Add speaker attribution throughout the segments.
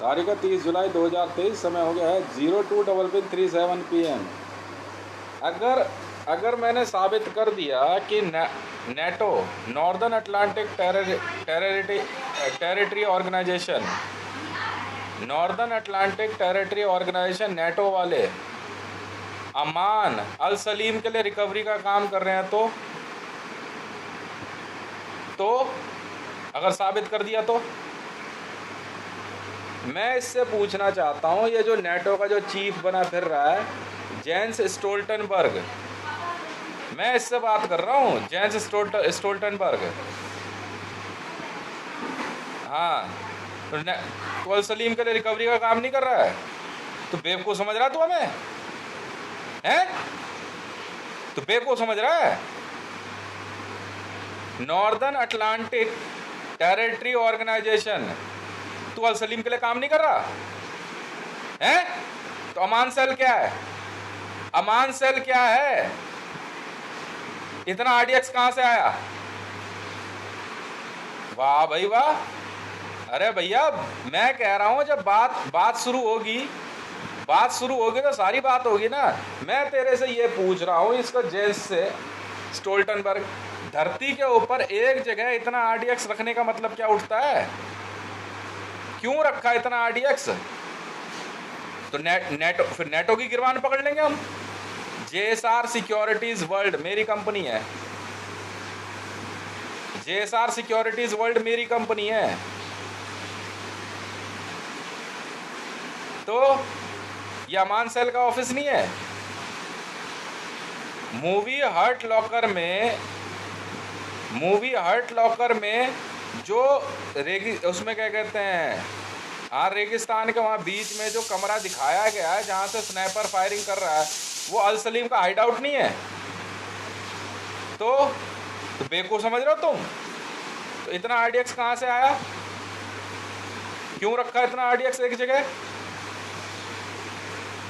Speaker 1: तारीख है 30 जुलाई 2023। समय हो गया है 02:37 PM। अगर मैंने साबित कर दिया कि NATO, northern Atlantic territory organisation, northern Atlantic territory organisation NATO वाले अमान अल सलीम के लिए रिकवरी का काम कर रहे हैं, तो अगर साबित कर दिया तो मैं इससे पूछना चाहता हूँ, ये जो नेटो का जो चीफ बना फिर रहा है जेंस स्टोल्टनबर्ग, मैं इससे बात कर रहा हूँ, जेंस स्टोल्टनबर्ग। हाँ, तो अल सलीम के लिए रिकवरी का काम नहीं कर रहा है, तो बेवकूफ़ समझ रहा है तू हमें? हैं? तो बेवकूफ़ समझ रहा है? नॉर्दर्न अटलांटिक टेरिटरी ऑर्गेनाइजेशन, तू अल सलीम के लिए काम नहीं कर रहा है? तो अमान सेल क्या है? अमान सेल क्या है? इतना आरडीएक्स कहां से आया? वाह भाई वाह। अरे भैया, मैं कह रहा हूं जब बात शुरू होगी तो सारी बात होगी ना। मैं तेरे से ये पूछ रहा हूं, इसको जेंस से स्टोल्टनबर्ग, धरती के ऊपर एक जगह इतना आरडीएक्स रखने का मतलब क्या उठता है? क्यों रखा इतना आरडीएक्स? तो फिर नेटो की गिरबान पकड़ लेंगे हम। जेएसआर सिक्योरिटीज वर्ल्ड मेरी कंपनी है, जेएसआर सिक्योरिटीज वर्ल्ड मेरी कंपनी है। तो ये अमान सेल का ऑफिस नहीं है? मूवी हर्ट लॉकर में जो उसमें क्या कहते हैं, हाँ, रेगिस्तान के वहाँ बीच में जो कमरा दिखाया गया है जहाँ से स्नाइपर फायरिंग कर रहा है, वो अल सलीम का हाइड आउट नहीं है? तो बेवकूफ़ समझ रहे हो तुम? तो इतना आरडीएक्स कहाँ से आया? क्यों रखा इतना आरडीएक्स एक जगह?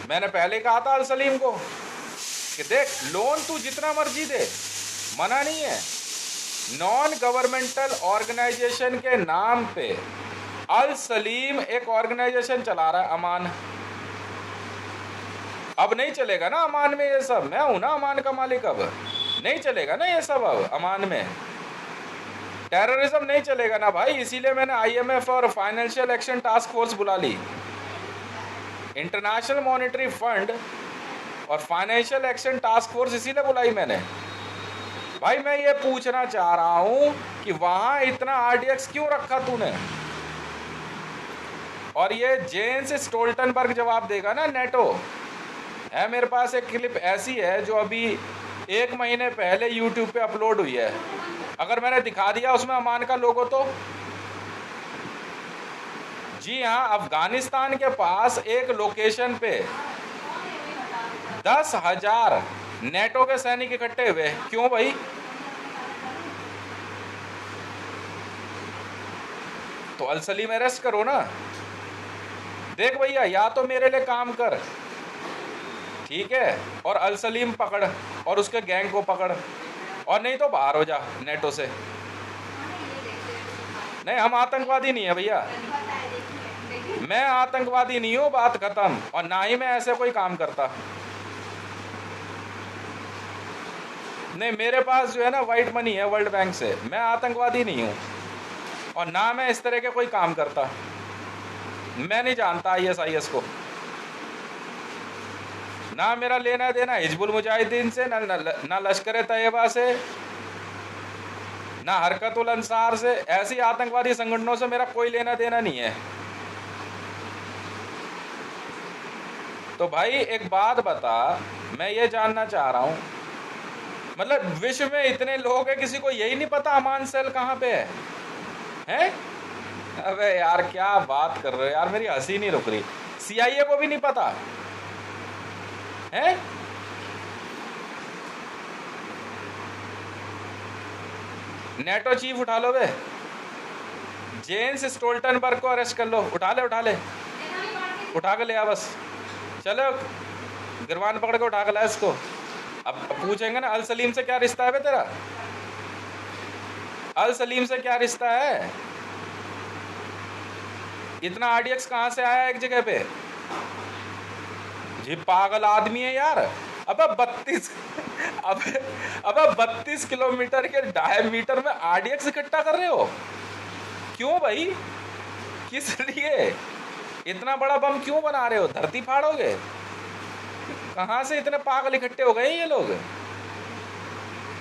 Speaker 1: मैंने पहले कहा था अल सलीम को कि देख, लोन तू जितना मर्जी दे, मना नहीं है। नॉन गवर्नमेंटल ऑर्गेनाइजेशन के नाम पे अल सलीम एक ऑर्गेनाइजेशन चला रहा है, अमान। अब नहीं चलेगा ना अमान में ये सब, मैं हूं ना अमान का मालिक। अब नहीं चलेगा ना ये सब, अब अमान में टेररिज्म नहीं चलेगा ना भाई। इसीलिए मैंने आईएमएफ और फाइनेंशियल एक्शन टास्क फोर्स बुला ली, इंटरनेशनल मॉनेटरी फंड और फाइनेंशियल एक्शन टास्क फोर्स इसीलिए बुलाई मैंने। भाई मैं ये पूछना चाह रहा हूं कि वहां इतना आरडीएक्स क्यों रखा तूने? और ये जेंस स्टोल्टनबर्ग जवाब देगा ना। नेटो है, मेरे पास एक क्लिप ऐसी है जो अभी 1 महीने पहले यूट्यूब पे अपलोड हुई है। अगर मैंने दिखा दिया उसमें अमान का लोगो तो? जी हाँ, अफगानिस्तान के पास एक लोकेशन पे 10,000 नेटो के सैनिक इकट्ठे हुए। क्यों भाई? तो अल सलीम अरेस्ट करो ना। देख भैया, या तो मेरे लिए काम कर, ठीक है, और अल सलीम पकड़ और उसके गैंग को पकड़, और नहीं तो बाहर हो जा नेटो से। नहीं, हम आतंकवादी नहीं है भैया, मैं आतंकवादी नहीं हूँ, बात खत्म। और ना ही मैं ऐसे कोई काम करता। नहीं, मेरे पास जो है ना वाइट मनी है वर्ल्ड बैंक से, मैं आतंकवादी नहीं हूँ और ना मैं इस तरह के कोई काम करता। मैं नहीं जानता आईएसआईएस को, ना मेरा लेना देना हिजबुल मुजाहिदीन से, ना लश्कर तैयबा से, ना हरकतुल अंसार से। ऐसी आतंकवादी संगठनों से मेरा कोई लेना देना नहीं है। तो भाई एक बात बता, मैं ये जानना चाह रहा हूँ, मतलब विश्व में इतने लोग हैं, किसी को यही नहीं पता अमान सेल कहाँ पे है? हैं? अबे यार क्या बात कर रहे हो यार, मेरी हंसी नहीं रुक रही। सीआईए को भी नहीं पता है? नेटो चीफ उठा लो बे, जेंस स्टोल्टनबर्ग को अरेस्ट कर लो। उठा ले उठा के ले आ बस। चलो गिरबान पकड़ के उठा के ला इसको। अब पूछेंगे ना अल सलीम से क्या रिश्ता है बे तेरा? अल सलीम से क्या रिश्ता है? इतना आरडीएक्स कहां से आया एक जगह पे? जी पागल आदमी है यार। अबे 32 अबे 32 किलोमीटर के डायमीटर में आरडीएक्स इकट्ठा कर रहे हो? क्यों भाई, किस लिए? इतना बड़ा बम क्यों बना रहे हो? धरती फाड़ोगे? कहां से इतने पागल इकट्ठे हो गए ये लोग?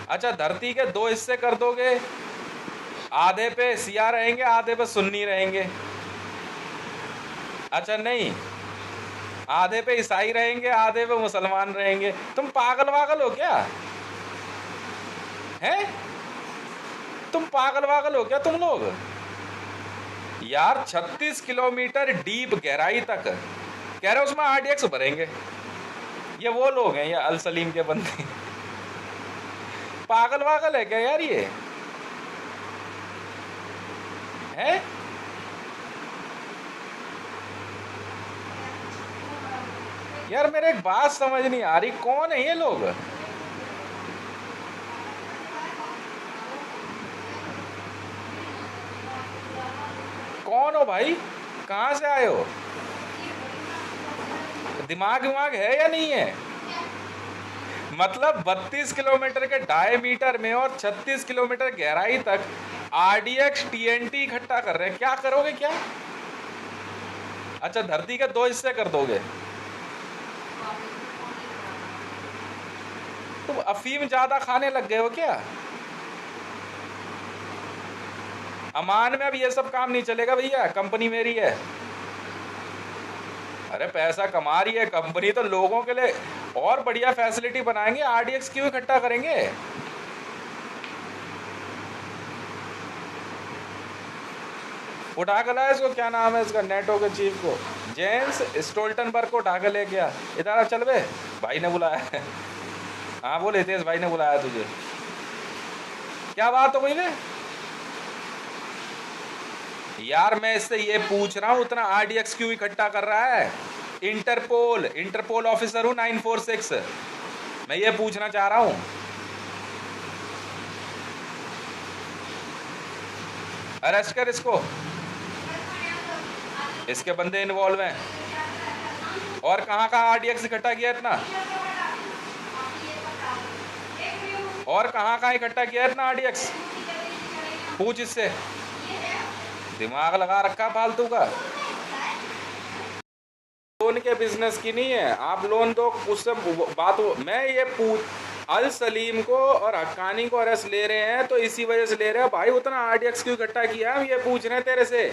Speaker 1: अच्छा, धरती के दो हिस्से कर दोगे, आधे पे सिया रहेंगे, आधे पे सुन्नी रहेंगे। अच्छा नहीं, आधे पे ईसाई रहेंगे, आधे पे मुसलमान रहेंगे। तुम पागल वागल हो क्या? हैं? तुम पागल वागल हो क्या तुम लोग? यार 36 किलोमीटर डीप गहराई तक कह रहे हो उसमें आरडीएक्स भरेंगे। ये वो लोग हैं, ये अल सलीम के बंदे। पागल वागल है क्या यार ये? है? यार मेरे एक बात समझ नहीं आ रही, कौन है ये लोग? कौन हो भाई? कहां से आए हो? दिमाग विमाग है या नहीं है? मतलब 32 किलोमीटर के डायमीटर में और 36 किलोमीटर गहराई तक आरडीएक्स टीएनटी इकट्ठा कर रहे हैं। क्या करोगे क्या? अच्छा, धरती के दो हिस्से कर दोगे। तुम अफीम ज्यादा खाने लग गए हो क्या? अमान में अब ये सब काम नहीं चलेगा भैया, कंपनी मेरी है। अरे पैसा कमा रही है कंपनी तो लोगों के लिए और बढ़िया फैसिलिटी बनाएंगे, आरडीएक्स क्यों इकट्ठा करेंगे? उठा के लाया इसको, क्या नाम है इसका, नेटो के चीफ को, जेम्स स्टोल्टनबर्ग को उठा के ले गया। इधर आ, चल बे, भाई ने बुलाया है। हाँ बोले, हितेश भाई ने बुलाया तुझे। क्या बात हो गई बे? यार मैं इससे ये पूछ रहा हूं उतना आरडीएक्स क्यों इकट्ठा कर रहा है? इंटरपोल ऑफिसर हूं 946। मैं ये पूछना चाह रहा हूं। अरेस्ट कर इसको, इसके बंदे इन्वॉल्व हैं। और कहां कहां आरडीएक्स इकट्ठा किया इतना? और कहां कहां इकट्ठा किया इतना आरडीएक्स? पूछ इससे, दिमाग लगा रखा फालतू का। लोन के बिजनेस की नहीं है, आप लोन दो उससे बात हो। मैं ये पूछ, अल सलीम को और हक्कानी को अरेस्ट ले रहे हैं तो इसी वजह से ले रहे हैं भाई, उतना आरडीएक्स क्यों इकट्ठा किया? हम ये पूछ रहे हैं तेरे से,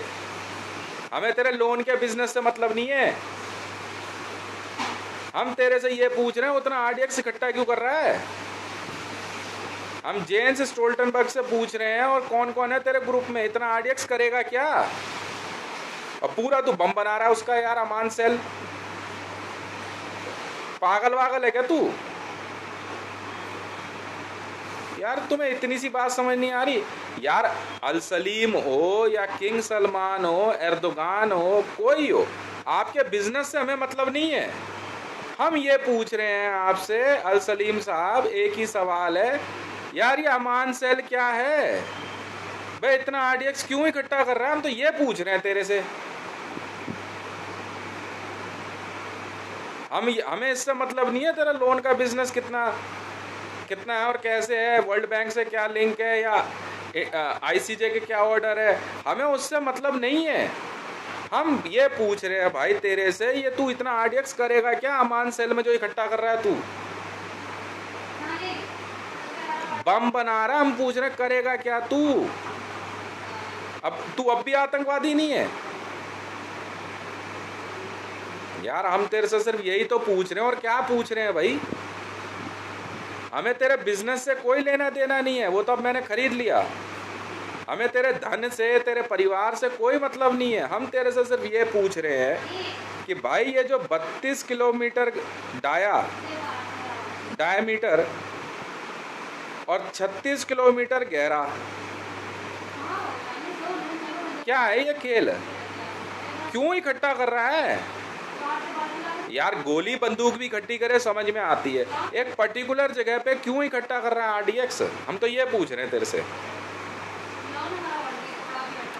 Speaker 1: हमें तेरे लोन के बिजनेस से मतलब नहीं है। हम तेरे से ये पूछ रहे हैं उतना आरडीएक्स इकट्ठा क्यों कर रहा है? हम जेम्स स्टोल्टनबर्ग से पूछ रहे हैं और कौन कौन है तेरे ग्रुप में, इतना आरडीएक्स करेगा क्या? और पूरा तू बम बना रहा है उसका यार, अमान सेल। पागल वागल है क्या तू? यार तुम्हें इतनी सी बात समझ नहीं आ रही यार? अल सलीम हो या किंग सलमान हो, एर्दोगान हो, कोई हो, आपके बिजनेस से हमें मतलब नहीं है। हम ये पूछ रहे हैं आपसे अल सलीम साहब, एक ही सवाल है यार, ये अमान सेल क्या है भाई? इतना आरडीएक्स क्यों इकट्ठा कर रहा है? हम तो ये पूछ रहे हैं तेरे से। हमें इससे मतलब नहीं है तेरा लोन का बिजनेस कितना कितना है और कैसे है, वर्ल्ड बैंक से क्या लिंक है या आईसीजे के क्या ऑर्डर है, हमें उससे मतलब नहीं है। हम ये पूछ रहे हैं भाई तेरे से, ये तू इतना आरडीएक्स करेगा क्या अमान सेल में जो इकट्ठा कर रहा है? तू बम बना रहा, हम पूछ रहे करेगा क्या तू? अब भी आतंकवादी नहीं है यार? हम तेरे से सिर्फ यही तो पूछ रहे हैं। और क्या पूछ रहे हैं भाई? हमें तेरे बिजनेस से कोई लेना देना नहीं है, वो तो अब मैंने खरीद लिया। हमें तेरे धन से, तेरे परिवार से कोई मतलब नहीं है। हम तेरे से सिर्फ ये पूछ रहे हैं कि भाई ये जो 32 किलोमीटर डायमीटर और 36 किलोमीटर गहरा, क्या है ये खेल? क्यों इकट्ठा कर रहा है यार? गोली बंदूक भी इकट्ठी करे समझ में आती है, एक पर्टिकुलर जगह पे क्यों इकट्ठा कर रहा है आरडीएक्स? हम तो ये पूछ रहे हैं तेरे से।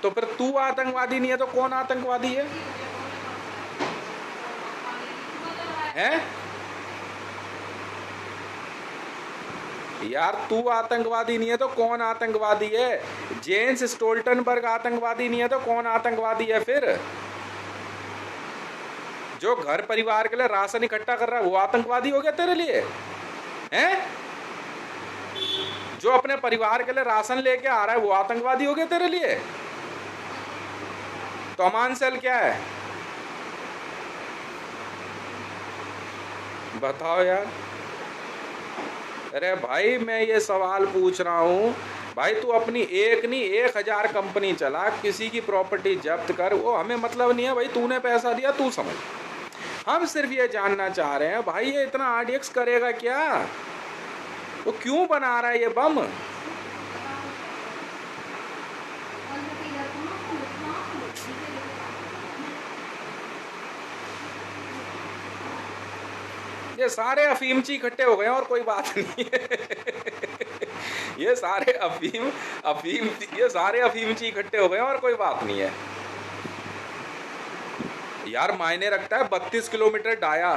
Speaker 1: तो फिर तू आतंकवादी नहीं है तो कौन आतंकवादी है? हैं? यार तू आतंकवादी नहीं है तो कौन आतंकवादी है? जेम्स स्टोल्टनबर्ग आतंकवादी नहीं है तो कौन आतंकवादी है फिर? जो घर परिवार के लिए राशन इकट्ठा कर रहा है वो आतंकवादी हो गया तेरे लिए? हैं? जो अपने परिवार के लिए राशन लेके आ रहा है वो आतंकवादी हो गया तेरे लिए? तो अमान सेल क्या है? बताओ यार। अरे भाई मैं ये सवाल पूछ रहा हूँ, भाई तू अपनी एक नहीं 1000 कंपनी चला, किसी की प्रॉपर्टी जब्त कर, वो हमें मतलब नहीं है भाई, तूने पैसा दिया तू समझ। हम सिर्फ ये जानना चाह रहे हैं भाई ये इतना आरडीएक्स करेगा क्या? वो क्यों बना रहा है ये बम? ये सारे अफीमची इकट्ठे हो गए और कोई बात नहीं है। ये सारे अफीमची इकट्ठे हो गए और कोई बात नहीं है यार। मायने रखता है 32 किलोमीटर डाया।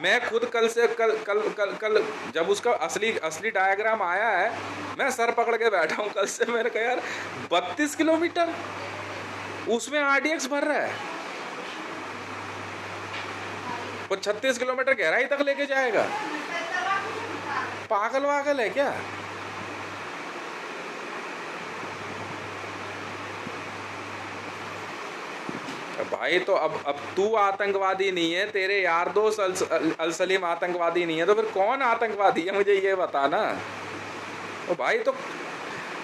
Speaker 1: मैं खुद कल जब उसका असली डायग्राम आया है, मैं सर पकड़ के बैठा हूँ कल से। मैंने कहा यार 32 किलोमीटर उसमें आरडीएक्स भर रहा है, वो 36 किलोमीटर गहराई तक लेके जाएगा। पागल वागल है क्या? भाई तो अब तू आतंकवादी नहीं है, तेरे यार दोस्त अल सलीम आतंकवादी नहीं है, तो फिर कौन आतंकवादी है मुझे ये बताना। ओ भाई तो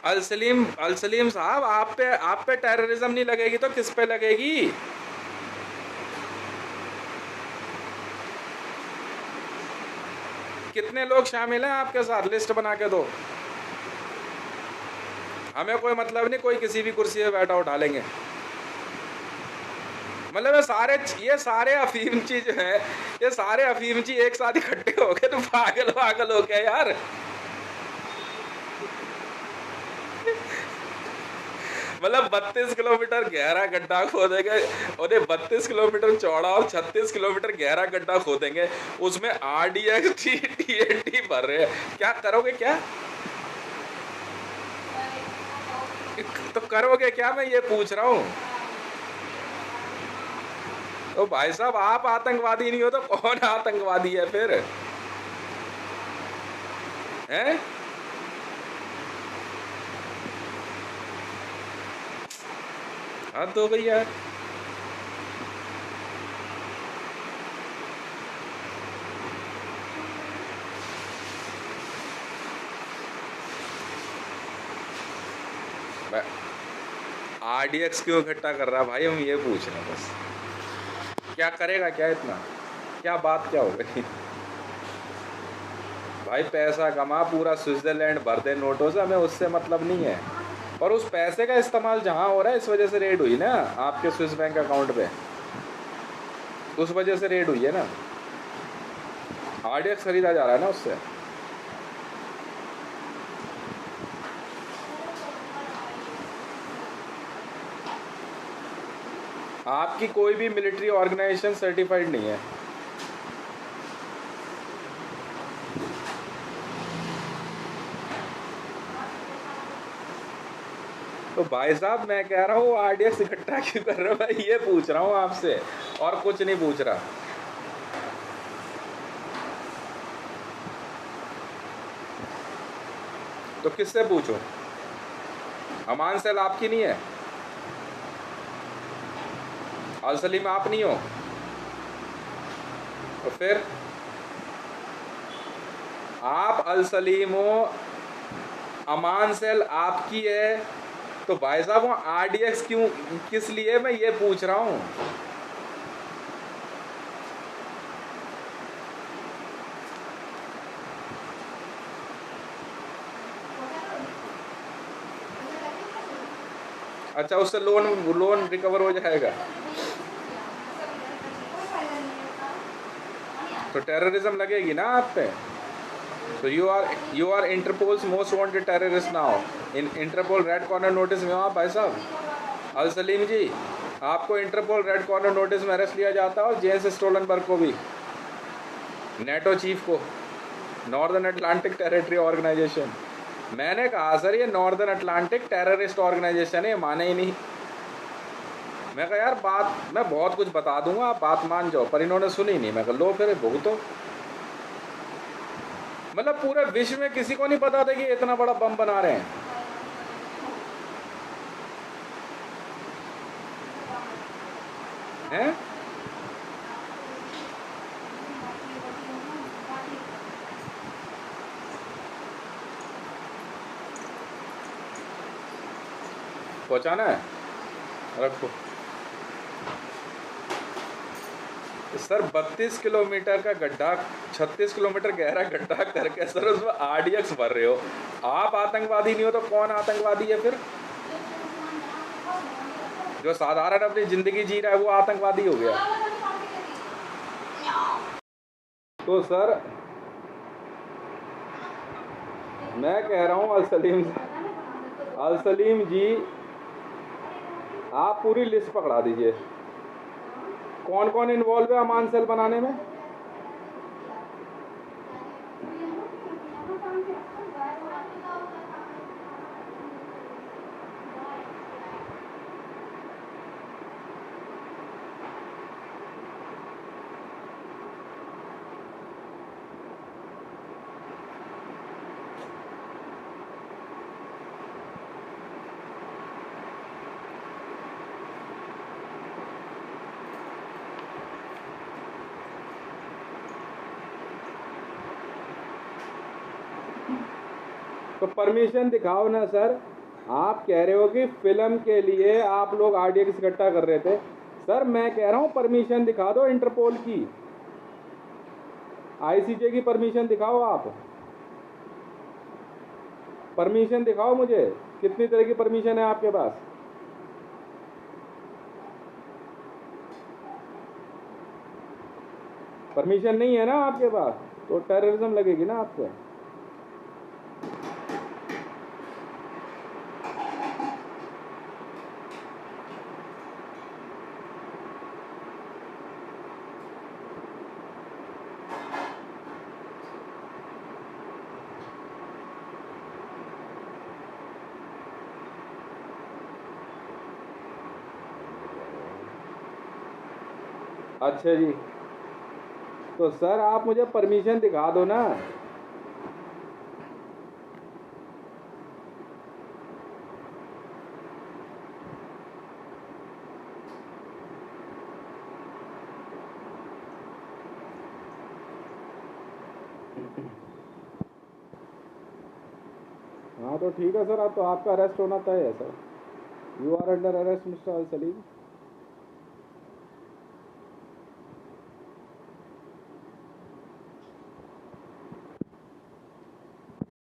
Speaker 1: अल सलीम साहब, आप पे टेररिज्म नहीं लगेगी तो किस पे लगेगी? कितने लोग शामिल हैं आपके साथ? लिस्ट बना के दो। हमें कोई मतलब नहीं, कोई किसी भी कुर्सी पे बैठा उठा लेंगे। मतलब ये सारे अफीमची जो है, ये सारे अफीमची एक साथ इकट्ठे हो गए तो पागल हो गए यार। मतलब 32 किलोमीटर गहरा गड्ढा खोदेंगे, उन्हें 32 किलोमीटर चौड़ा और 36 किलोमीटर गहरा गड्ढा खोदेंगे, उसमें आरडीएक्स टीएनटी भर रहे हैं। क्या करोगे क्या? तो करोगे क्या, मैं ये पूछ रहा हूँ। तो भाई साहब आप आतंकवादी नहीं हो तो कौन आतंकवादी है फिर? हैं? हाँ तो भैया आरडीएक्स क्यों इकट्ठा कर रहा है भाई, हम ये पूछ रहे हैं बस। क्या करेगा क्या इतना? क्या बात क्या हो गई? भाई पैसा कमा, पूरा स्विट्जरलैंड भर दे नोटों से, हमें उससे मतलब नहीं है। और उस पैसे का इस्तेमाल जहां हो रहा है, इस वजह से रेड हुई ना आपके स्विस बैंक अकाउंट पे, उस वजह से रेड हुई है ना। आरडीएक्स खरीदा जा रहा है ना उससे। आपकी कोई भी मिलिट्री ऑर्गेनाइजेशन सर्टिफाइड नहीं है। तो भाई साहब मैं कह रहा हूँ आरडीएक्स इकट्ठा क्यों कर रहे हो भाई, ये पूछ रहा हूँ आपसे, और कुछ नहीं पूछ रहा। तो किससे पूछो? अमान सेल आपकी नहीं है? अल सलीम आप नहीं हो? तो फिर आप अल सलीम हो, अमान सेल आपकी है, तो भाई साहब वो आरडीएक्स क्यों, किस लिए, मैं ये पूछ रहा हूँ। अच्छा उससे लोन रिकवर हो जाएगा? तो टेररिज्म लगेगी ना आप पे। So you are Interpol's most wanted terrorist now. In Interpol red corner notice में हो आप भाई साहब। अल सलीम जी, आपको इंटरपोल रेड कॉर्नर नोटिस में अरेस्ट लिया जाता है और जेम्स स्टोलनबर्ग को भी, नेटो चीफ को, नॉर्दर्न अटलांटिक टेरिटरी ऑर्गेनाइजेशन। मैंने कहा सर ये नॉर्दर्न अटलांटिक टेररिस्ट ऑर्गेनाइजेशन है, ये माने ही नहीं। मैं कहा यार बात मैं बहुत कुछ बता दूंगा, आप बात मान जाओ, पर इन्होंने सुनी नहीं। मैं कहा लो फिर भुगतो। मतलब पूरे विश्व में किसी को नहीं पता था कि इतना बड़ा बम बना रहे हैं। हैं? पहुंचाना है, रखो सर। 32 किलोमीटर का गड्ढा, 36 किलोमीटर गहरा गड्ढा करके सर उसमें आरडीएक्स भर रहे हो। आप आतंकवादी नहीं हो तो कौन आतंकवादी है फिर? जो साधारण अपनी जिंदगी जी रहा है वो आतंकवादी हो गया। तो सर मैं कह रहा हूँ अल सलीम जी, आप पूरी लिस्ट पकड़ा दीजिए, कौन कौन इन्वॉल्व है अमान सेल बनाने में। तो परमिशन दिखाओ ना सर। आप कह रहे हो कि फिल्म के लिए आप लोग आरडीएक्स इकट्ठा कर रहे थे। सर मैं कह रहा हूँ परमिशन दिखा दो इंटरपोल की, आईसीजे की परमिशन दिखाओ। आप परमिशन दिखाओ मुझे, कितनी तरह की परमिशन है आपके पास। परमिशन नहीं है ना आपके पास तो टेररिज्म लगेगी ना आपको। अच्छा जी, तो सर आप मुझे परमिशन दिखा दो ना। हाँ तो ठीक है सर, अब तो आपका अरेस्ट होना तय है sir. You are under arrest mister Al Salim.